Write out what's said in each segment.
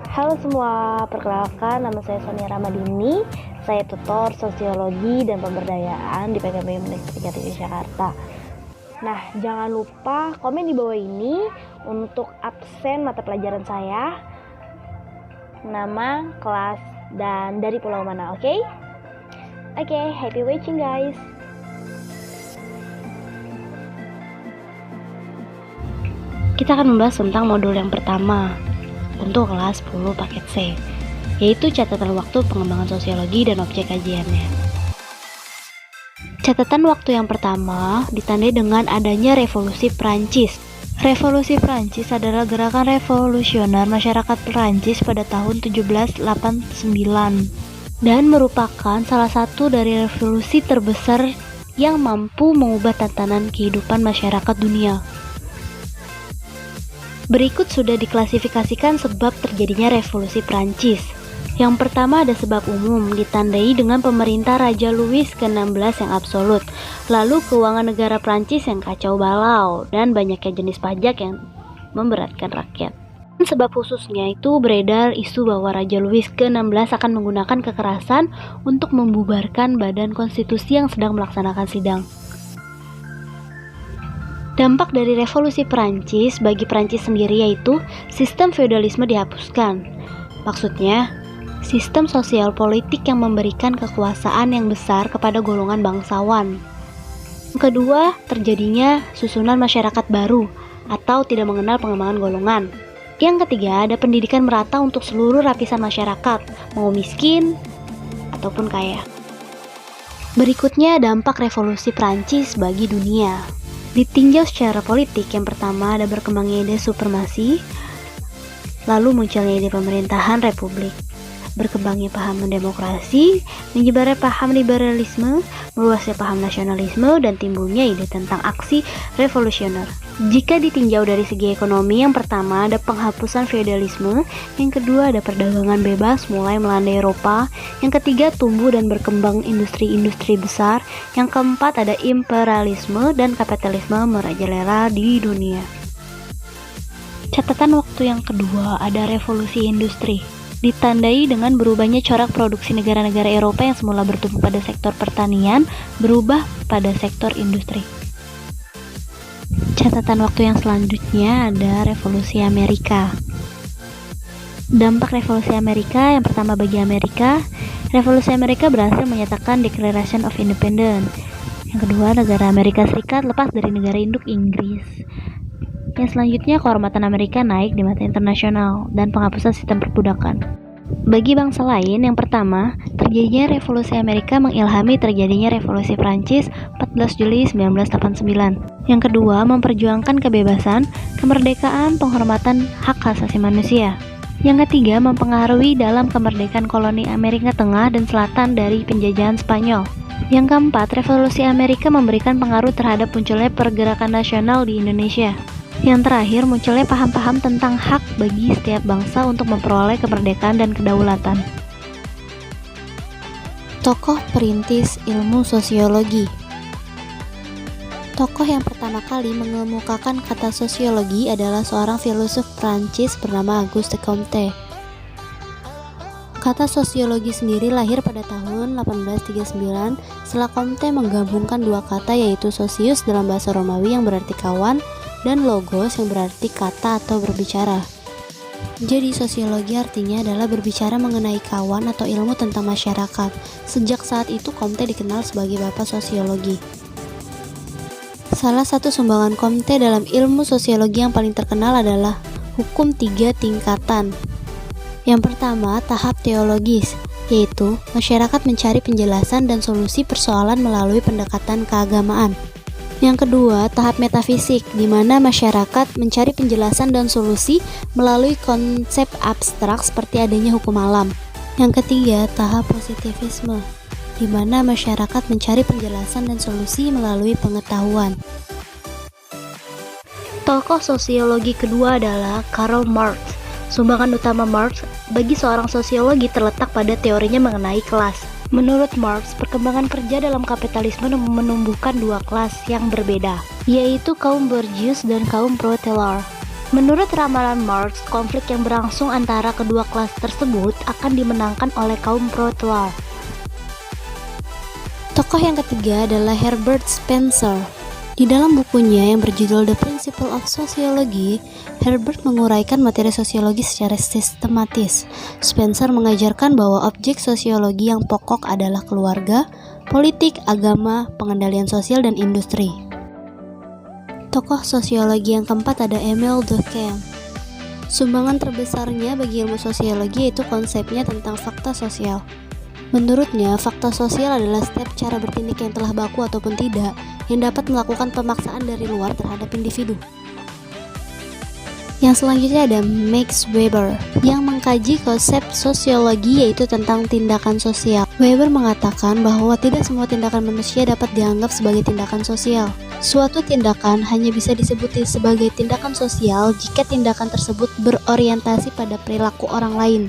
Halo semua, perkenalkan nama saya Sonia Ramadini. Saya tutor sosiologi dan pemberdayaan di PKBM Negeri 3 Jakarta. Nah, jangan lupa komen di bawah ini untuk absen mata pelajaran saya, nama, kelas, dan dari pulau mana, oke? Oke, happy watching guys. Kita akan membahas tentang modul yang pertama untuk kelas 10 paket C, yaitu catatan waktu pengembangan sosiologi dan objek kajiannya. Catatan waktu yang pertama ditandai dengan adanya revolusi Prancis. Revolusi Prancis adalah gerakan revolusioner masyarakat Prancis pada tahun 1789 dan merupakan salah satu dari revolusi terbesar yang mampu mengubah tatanan kehidupan masyarakat dunia. Berikut sudah diklasifikasikan sebab terjadinya revolusi Prancis. Yang pertama ada sebab umum, ditandai dengan pemerintah Raja Louis ke-16 yang absolut, lalu keuangan negara Prancis yang kacau balau, dan banyaknya jenis pajak yang memberatkan rakyat. Sebab khususnya itu beredar isu bahwa Raja Louis ke-16 akan menggunakan kekerasan untuk membubarkan badan konstitusi yang sedang melaksanakan sidang. Dampak dari revolusi Prancis bagi Prancis sendiri yaitu sistem feodalisme dihapuskan. Maksudnya, sistem sosial politik yang memberikan kekuasaan yang besar kepada golongan bangsawan. Yang kedua, terjadinya susunan masyarakat baru atau tidak mengenal pengembangan golongan. Yang ketiga, ada pendidikan merata untuk seluruh lapisan masyarakat, mau miskin ataupun kaya. Berikutnya, dampak revolusi Prancis bagi dunia. Ditinjau secara politik, yang pertama ada berkembangnya ide supremasi, lalu munculnya ide pemerintahan republik, berkembangnya paham demokrasi, menyebarnya paham liberalisme, meluasnya paham nasionalisme, dan timbulnya ide tentang aksi revolusioner. Jika ditinjau dari segi ekonomi, yang pertama ada penghapusan feodalisme, yang kedua ada perdagangan bebas mulai melanda Eropa, yang ketiga tumbuh dan berkembang industri-industri besar, yang keempat ada imperialisme dan kapitalisme merajalela di dunia. Catatan waktu yang kedua ada revolusi industri. Ditandai dengan berubahnya corak produksi negara-negara Eropa yang semula bertumpu pada sektor pertanian berubah pada sektor industri. Catatan waktu yang selanjutnya ada revolusi Amerika. Dampak revolusi Amerika, yang pertama bagi Amerika, revolusi Amerika berhasil menyatakan Declaration of Independence. Yang kedua, negara Amerika Serikat lepas dari negara induk Inggris. Yang selanjutnya, kehormatan Amerika naik di mata internasional dan penghapusan sistem perbudakan. Bagi bangsa lain, yang pertama, terjadinya revolusi Amerika mengilhami terjadinya revolusi Prancis 14 Juli 1989. Yang kedua, memperjuangkan kebebasan, kemerdekaan, penghormatan hak asasi manusia. Yang ketiga, mempengaruhi dalam kemerdekaan koloni Amerika Tengah dan Selatan dari penjajahan Spanyol. Yang keempat, revolusi Amerika memberikan pengaruh terhadap munculnya pergerakan nasional di Indonesia. Yang terakhir, munculnya paham-paham tentang hak bagi setiap bangsa untuk memperoleh kemerdekaan dan kedaulatan. Tokoh perintis ilmu sosiologi. Tokoh yang pertama kali mengemukakan kata sosiologi adalah seorang filosof Prancis bernama Auguste Comte. Kata sosiologi sendiri lahir pada tahun 1839 setelah Comte menggabungkan dua kata yaitu socius dalam bahasa Romawi yang berarti kawan dan logos yang berarti kata atau berbicara. Jadi sosiologi artinya adalah berbicara mengenai kawan atau ilmu tentang masyarakat. Sejak saat itu Comte dikenal sebagai bapak sosiologi. Salah satu sumbangan Comte dalam ilmu sosiologi yang paling terkenal adalah hukum 3 tingkatan. Yang pertama, tahap teologis, yaitu masyarakat mencari penjelasan dan solusi persoalan melalui pendekatan keagamaan. Yang kedua, tahap metafisik, di mana masyarakat mencari penjelasan dan solusi melalui konsep abstrak seperti adanya hukum alam. Yang ketiga, tahap positivisme, di mana masyarakat mencari penjelasan dan solusi melalui pengetahuan. Tokoh sosiologi kedua adalah Karl Marx. Sumbangan utama Marx bagi seorang sosiologi terletak pada teorinya mengenai kelas. Menurut Marx, perkembangan kerja dalam kapitalisme menumbuhkan dua kelas yang berbeda, yaitu kaum Borgias dan kaum proletariat. Menurut ramalan Marx, konflik yang berlangsung antara kedua kelas tersebut akan dimenangkan oleh kaum proletariat. Tokoh yang ketiga adalah Herbert Spencer. Di dalam bukunya yang berjudul The Principle of Sociology, Herbert menguraikan materi sosiologi secara sistematis. Spencer mengajarkan bahwa objek sosiologi yang pokok adalah keluarga, politik, agama, pengendalian sosial, dan industri. Tokoh sosiologi yang keempat ada Emile Durkheim. Sumbangan terbesarnya bagi ilmu sosiologi yaitu konsepnya tentang fakta sosial. Menurutnya, fakta sosial adalah setiap cara bertindak yang telah baku ataupun tidak yang dapat melakukan pemaksaan dari luar terhadap individu. Yang selanjutnya ada Max Weber yang mengkaji konsep sosiologi yaitu tentang tindakan sosial. Weber mengatakan bahwa tidak semua tindakan manusia dapat dianggap sebagai tindakan sosial. Suatu tindakan hanya bisa disebut sebagai tindakan sosial jika tindakan tersebut berorientasi pada perilaku orang lain.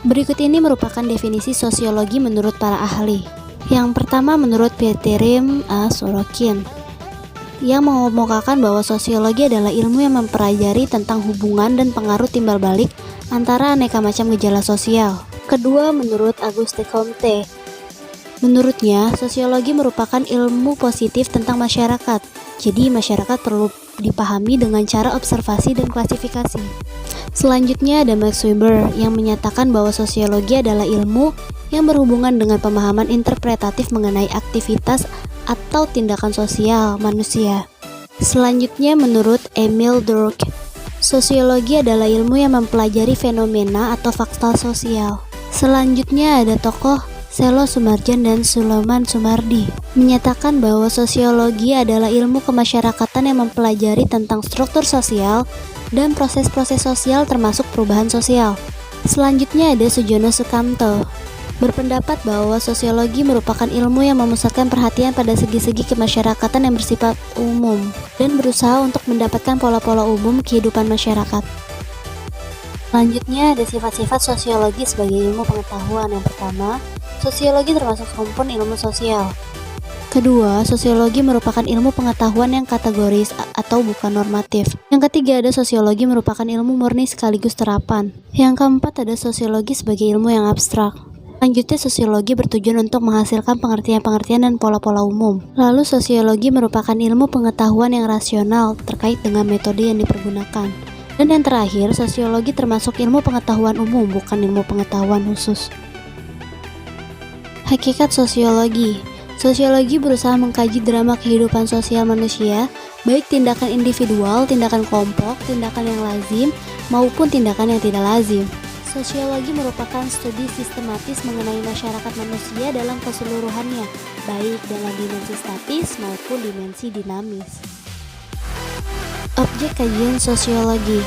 Berikut ini merupakan definisi sosiologi menurut para ahli. Yang pertama menurut Petrim A. Sorokin, yang mengemukakan bahwa sosiologi adalah ilmu yang mempelajari tentang hubungan dan pengaruh timbal balik antara aneka macam gejala sosial. Kedua menurut Auguste Comte. Menurutnya, sosiologi merupakan ilmu positif tentang masyarakat. Jadi masyarakat perlu dipahami dengan cara observasi dan klasifikasi. Selanjutnya ada Max Weber yang menyatakan bahwa sosiologi adalah ilmu yang berhubungan dengan pemahaman interpretatif mengenai aktivitas atau tindakan sosial manusia. Selanjutnya menurut Emile Durkheim, sosiologi adalah ilmu yang mempelajari fenomena atau fakta sosial. Selanjutnya ada tokoh Selo Sumarjan dan Sulaiman Sumardi menyatakan bahwa sosiologi adalah ilmu kemasyarakatan yang mempelajari tentang struktur sosial dan proses-proses sosial termasuk perubahan sosial. Selanjutnya ada Sujono Sukamto berpendapat bahwa sosiologi merupakan ilmu yang memusatkan perhatian pada segi-segi kemasyarakatan yang bersifat umum dan berusaha untuk mendapatkan pola-pola umum kehidupan masyarakat. Selanjutnya ada sifat-sifat sosiologi sebagai ilmu pengetahuan. Yang pertama, sosiologi termasuk rumpun ilmu sosial. Kedua, sosiologi merupakan ilmu pengetahuan yang kategoris atau bukan normatif. Yang ketiga ada sosiologi merupakan ilmu murni sekaligus terapan. Yang keempat ada sosiologi sebagai ilmu yang abstrak. Selanjutnya sosiologi bertujuan untuk menghasilkan pengertian-pengertian dan pola-pola umum. Lalu sosiologi merupakan ilmu pengetahuan yang rasional terkait dengan metode yang dipergunakan. Dan yang terakhir, sosiologi termasuk ilmu pengetahuan umum, bukan ilmu pengetahuan khusus. Hakikat sosiologi. Sosiologi berusaha mengkaji drama kehidupan sosial manusia, baik tindakan individual, tindakan kelompok, tindakan yang lazim, maupun tindakan yang tidak lazim. Sosiologi merupakan studi sistematis mengenai masyarakat manusia dalam keseluruhannya, baik dalam dimensi statis maupun dimensi dinamis. Objek kajian sosiologi.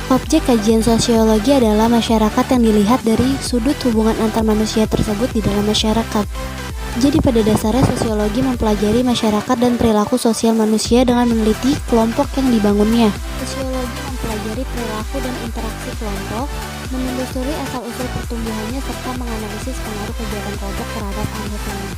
Objek kajian sosiologi adalah masyarakat yang dilihat dari sudut hubungan antar manusia tersebut di dalam masyarakat. Jadi pada dasarnya sosiologi mempelajari masyarakat dan perilaku sosial manusia dengan meneliti kelompok yang dibangunnya. Sosiologi mempelajari perilaku dan interaksi kelompok, menelusuri asal-usul pertumbuhannya serta menganalisis pengaruh kegiatan kelompok terhadap anggotanya.